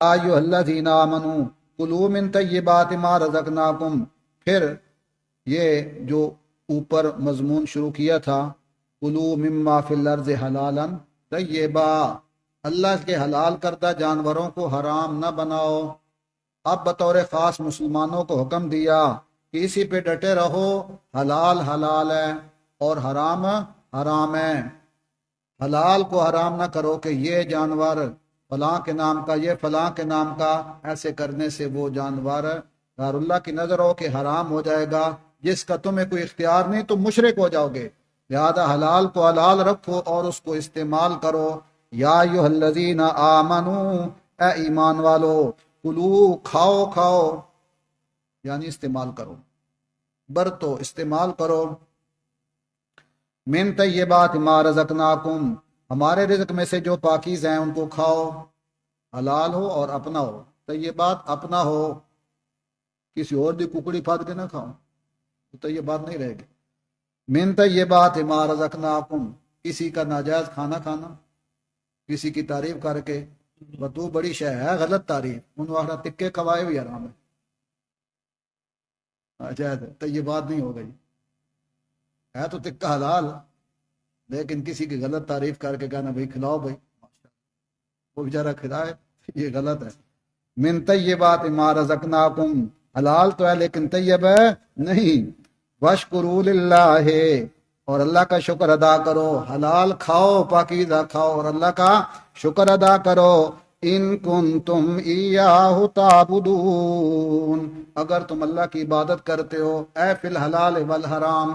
ایھا الذین آمنوا کلوا من طیبات ما رزقناکم، پھر یہ جو اوپر مضمون شروع کیا تھا، کلوا مما فی الارض حلالا طیبا، اللہ کے حلال کردہ جانوروں کو حرام نہ بناؤ۔ اب بطور خاص مسلمانوں کو حکم دیا کہ اسی پہ ڈٹے رہو، حلال حلال ہے اور حرام حرام ہے۔ حلال کو حرام نہ کرو کہ یہ جانور فلاں کے نام کا، یہ فلاں کے نام کا، ایسے کرنے سے وہ جانور غیر اللہ کی نظر ہو کہ حرام ہو جائے گا، جس کا تمہیں کوئی اختیار نہیں، تم مشرک ہو جاؤ گے۔ لہذا حلال کو حلال رکھو اور اس کو استعمال کرو۔ یا ایھا الذین آمنو، اے ایمان والو، کلو کھاؤ کھاؤ یعنی استعمال کرو، برتو استعمال کرو، من طیبات ما رزقناکم، ہمارے رزق میں سے جو پاکیز ہیں ان کو کھاؤ، حلال ہو اور اپنا ہو۔ طیبات اپنا ہو، کسی اور دی ککڑی پھاد کے نہ کھاؤ تو طیبات نہیں رہے گی۔ من طیبات ما رزقناکم، کسی کا ناجائز کھانا کھانا، کسی کی تعریف کر کے تو بڑی شے ہے، غلط تعریف، ان واقعہ تکے کھوائے ہوئی حرام ہے، جائز ہے، طیبات نہیں ہو گئی، ہے تو تکا حلال، لیکن کسی کی غلط تعریف کر کے کہنا بھائی کھلاؤ بھائی، وہ بیچارہ کھلائے، یہ غلط ہے۔ من طیبات ما رزقناکم، حلال تو ہے لیکن طیب ہے نہیں۔ واشکروا للہ، اور اللہ کا شکر ادا کرو، حلال کھاؤ پاکیزہ کھاؤ اور اللہ کا شکر ادا کرو۔ ان کنتم ایاہ تعبدون، اگر تم اللہ کی عبادت کرتے ہو، اے فی الحلال والحرام،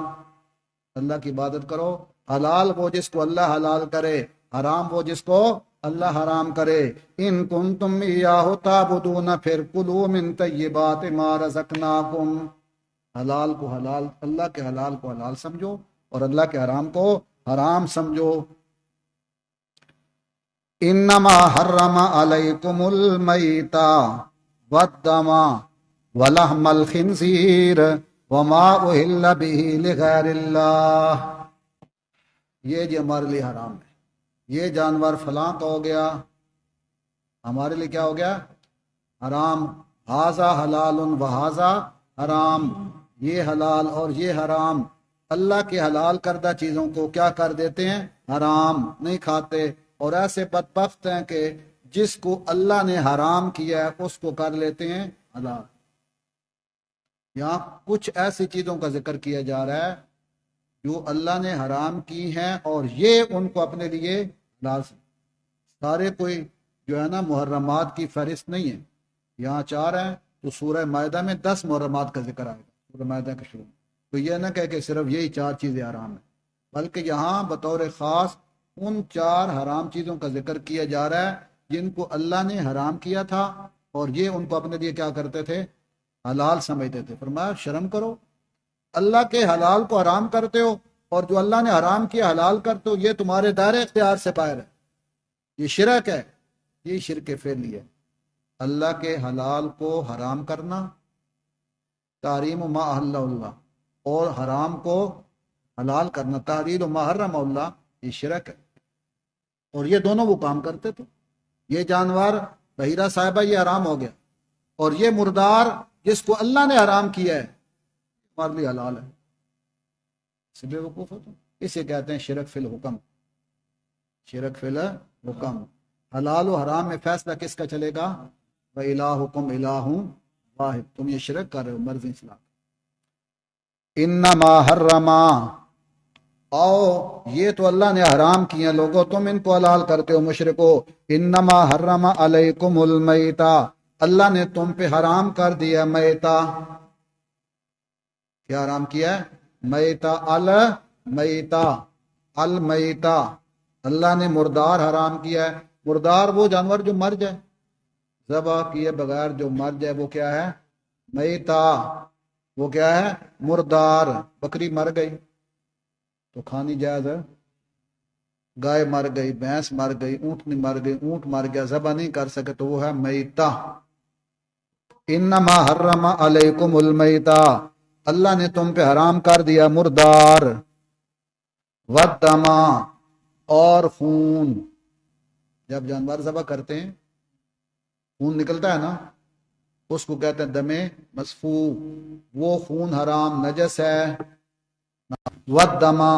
اللہ کی عبادت کرو، حلال وہ جس کو اللہ حلال کرے، حرام وہ جس کو اللہ حرام کرے۔ ان کنتم ایاہ تعبدون، پھر کلوا من طیبات ما رزقناکم، حلال کو حلال، اللہ کے حلال کو حلال سمجھو اور اللہ کے حرام کو حرام سمجھو۔ انما حرم علیکم المیتہ والدم ولحم الخنزیر وما اہل بہ لغیر اللہ، یہ جو ہمارے لیے حرام ہے، یہ جانور فلاں کا ہو گیا، ہمارے لیے کیا ہو گیا؟ حرام۔ ھذا حلال وھذا حرام، یہ حلال اور یہ حرام۔ اللہ کے حلال کردہ چیزوں کو کیا کر دیتے ہیں؟ حرام، نہیں کھاتے، اور ایسے بدبخت ہیں کہ جس کو اللہ نے حرام کیا ہے اس کو کر لیتے ہیں حلال۔ یہاں کچھ ایسی چیزوں کا ذکر کیا جا رہا ہے جو اللہ نے حرام کی ہیں اور یہ ان کو اپنے لیے حلال سے، سارے کوئی جو ہے نا محرمات کی فہرست نہیں ہے، یہاں 4 ہیں تو سورہ مائدہ میں 10 محرمات کا ذکر آئے گا، سورہ مائدہ کے شروع میں، تو یہ نہ کہہ کہ صرف یہی 4 چیزیں حرام ہیں، بلکہ یہاں بطور خاص ان 4 حرام چیزوں کا ذکر کیا جا رہا ہے جن کو اللہ نے حرام کیا تھا اور یہ ان کو اپنے لیے کیا کرتے تھے؟ حلال سمجھتے تھے۔ فرمایا شرم کرو، اللہ کے حلال کو حرام کرتے ہو اور جو اللہ نے حرام کیا حلال کرتے ہو، یہ تمہارے دائرے اختیار سے باہر ہے، یہ شرک ہے، یہ شرک فعلی ہے۔ اللہ کے حلال کو حرام کرنا، تحریم ما احل اللہ، اور حرام کو حلال کرنا، تحلیل ما حرم اللہ، یہ شرک ہے، اور یہ دونوں وہ کام کرتے تھے۔ یہ جانور بحیرہ صاحبہ یہ حرام ہو گیا، اور یہ مردار جس کو اللہ نے حرام کیا ہے ہمارے لیے حلال ہے، اس بے وقوف ہو تو اسے کہتے ہیں شرک فی الحکم، شرک فی الحکم۔ حلال و حرام میں فیصلہ کس کا چلے گا؟ وَإِلَٰهُكُمْ إِلَٰهٌ وَاحِدٌ، تم یہ شرک کر رہے ہو مرضی اسلام۔ انما حرما، آؤ یہ تو اللہ نے حرام کیے ہیں، لوگوں تم ان کو حلال کرتے ہو مشرکو۔ انما حرم علیکم المیتہ، اللہ نے تم پہ حرام کر دیا میتہ، کیا حرام کیا ہے؟ میتہ، المیتہ، المیتہ، اللہ نے مردار حرام کیا ہے۔ مردار وہ جانور جو مر جائے، ذبح کیے بغیر جو مر جائے، وہ کیا ہے؟ میتہ، وہ کیا ہے؟ مردار۔ بکری مر گئی تو کھانی جائز ہے، گائے مر گئی، بھینس مر گئی، اونٹنی مر گئی، اونٹ مر گیا، ذبح نہیں کر سکے تو وہ ہے میتہ۔ انما حرم علیکم المیتہ، اللہ نے تم پہ حرام کر دیا مردار، والدم، اور خون۔ جب جانور ذبح کرتے ہیں خون نکلتا ہے نا، اس کو کہتے ہیں دم مسفو، وہ خون حرام نجس ہے. والدما،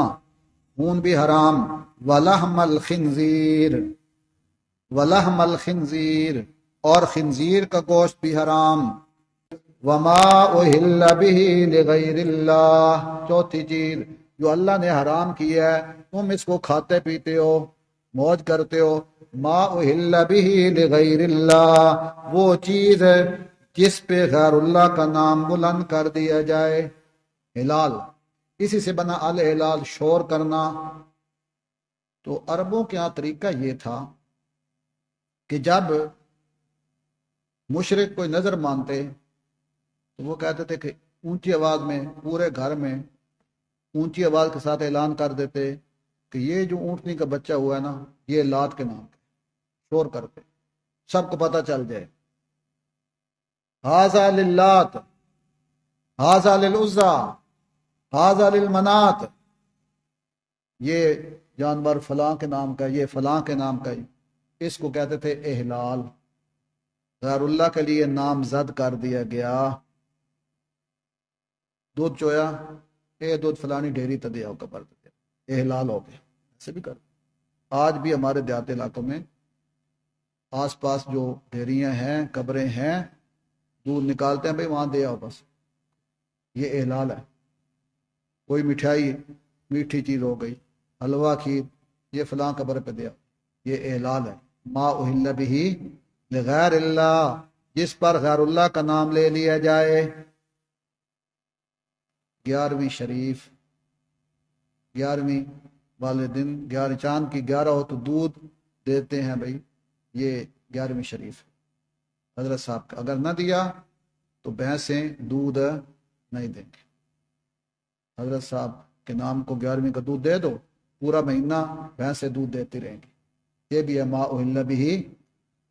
خون بھی حرام. ولحم الخنزیر، ولحم الخنزیر، اور خنزیر کا گوشت بھی حرام. وما اہل بہ لغیر اللہ، چوتھی چیز جو اللہ نے حرام کی ہے تم اس کو کھاتے پیتے ہو، موج کرتے ہو. ما اہل بہ لغیر اللہ، وہ چیز ہے جس پہ غیر اللہ کا نام بلند کر دیا جائے. ہلال، اسی سے بنا الہلال، شور کرنا. تو عربوں کے یہاں طریقہ یہ تھا کہ جب مشرک کوئی نظر مانتے تو وہ کہتے تھے کہ اونچی آواز میں پورے گھر میں اونچی آواز کے ساتھ اعلان کر دیتے کہ یہ جو اونٹنی کا بچہ ہوا ہے نا یہ لات کے نام کا، شور کرتے سب کو پتہ چل جائے. ھذا للات، ھذا للعزیٰ، ھذا للمنات، یہ جانور فلاں کے نام کا، یہ فلاں کے نام کا. اس کو کہتے تھے احلال، غیر اللہ کے لیے نام زد کر دیا گیا. دودھ چویا، اے دودھ فلانی ڈھیری تدیا ہو کر دیا، احلال ہو گیا. ایسے بھی کر. آج بھی ہمارے دیہاتی علاقوں میں آس پاس جو ڈھیریاں ہیں، قبریں ہیں، دودھ نکالتے ہیں بھائی وہاں دے آؤ بس، یہ احلال ہے. کوئی مٹھائی میٹھی چیز ہو گئی، حلوہ کھیر، یہ فلاں قبر پہ دیا، یہ احلال ہے. ما اہل بہ لغیر اللہ، جس پر غیر اللہ کا نام لے لیا جائے. 11ویں شریف، 11ویں والے دن، 11 چاند کی 11 ہو تو دودھ دیتے ہیں بھائی، یہ 11ویں شریف حضرت صاحب کا. اگر نہ دیا تو بھینسیں دودھ نہیں دیں گے. حضرت صاحب کے نام کو 11ویں کا دودھ دے دو، پورا مہینہ بھینسیں دودھ دیتی رہیں گی. یہ بھی ہے ما اہل بہ،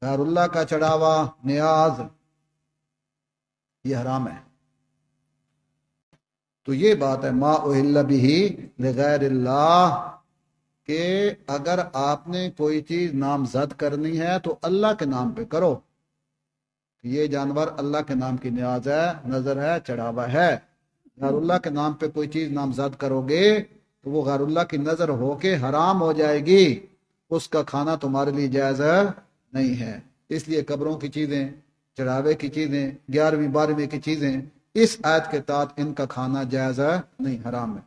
غیر اللہ کا چڑھاوا، نیاز، یہ حرام ہے. تو یہ بات ہے ما اہل بہ لغیر اللہ، کہ اگر آپ نے کوئی چیز نامزد کرنی ہے تو اللہ کے نام پہ کرو. یہ جانور اللہ کے نام کی نیاز ہے، نظر ہے، چڑھاوا ہے. غیر اللہ کے نام پہ کوئی چیز نامزد کرو گے تو وہ غیر اللہ کی نظر ہو کے حرام ہو جائے گی، اس کا کھانا تمہارے لیے جائز نہیں ہے. اس لیے قبروں کی چیزیں، چڑھاوے کی چیزیں، 11ویں 12ویں کی چیزیں، اس آیت کے تحت ان کا کھانا جائز نہیں، حرام ہے.